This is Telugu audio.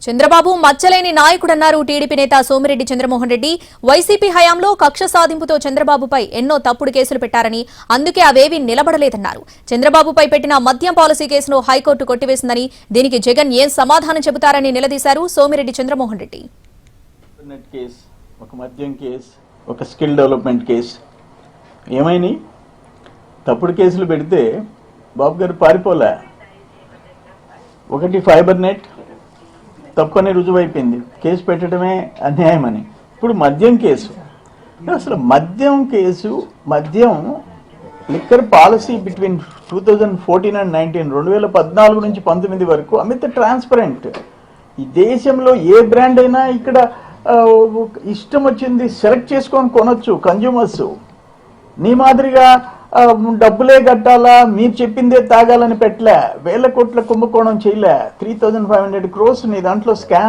చంద్రబాబు మచ్చలేని నాయకుడన్నారు టీడీపీ నేత సోమిరెడ్డి చంద్రమోహన్ రెడ్డి. వైసీపీ హయాంలో కక్ష సాధింపుతో చంద్రబాబుపై ఎన్నో తప్పుడు కేసులు పెట్టారని, అందుకే అవేవీ నిలబడలేదన్నారు. చంద్రబాబుపై పెట్టిన మద్యం పాలసీ కేసును హైకోర్టు కొట్టివేసిందని, దీనికి జగన్ ఏం సమాధానం చెబుతారని నిలదీశారు సోమిరెడ్డి చంద్రమోహన్ రెడ్డి. ఒక మద్యం కేసు, ఒక స్కిల్ డెవలప్మెంట్ కేసు ఏమైనా తప్పుడు కేసులు పెడితే బాబు గారు పారిపోలే. ఒకటి ఫైబర్ నెట్ తప్పని రుజువైపోయింది, కేసు పెట్టడమే అన్యాయమని. ఇప్పుడు మద్యం కేసు, అసలు మద్యం కేసు, మద్యం లిక్కర్ పాలసీ బిట్వీన్ 2014 అండ్ 19, 2014 నుంచి 19 వరకు అమిత ట్రాన్స్పరెంట్. ఈ దేశంలో ఏ బ్రాండ్ అయినా ఇక్కడ ఇష్టం వచ్చింది సెలెక్ట్ చేసుకొని కొనొచ్చు కన్జ్యూమర్స్. నీ మాదిరిగా డబ్బులే కట్టాలా, మీరు చెప్పిందే తాగాలని పెట్టలే, 1000 కోట్ల కుంభకోణం చేయలే, 3500 crores నీ దాంట్లో స్కామ్.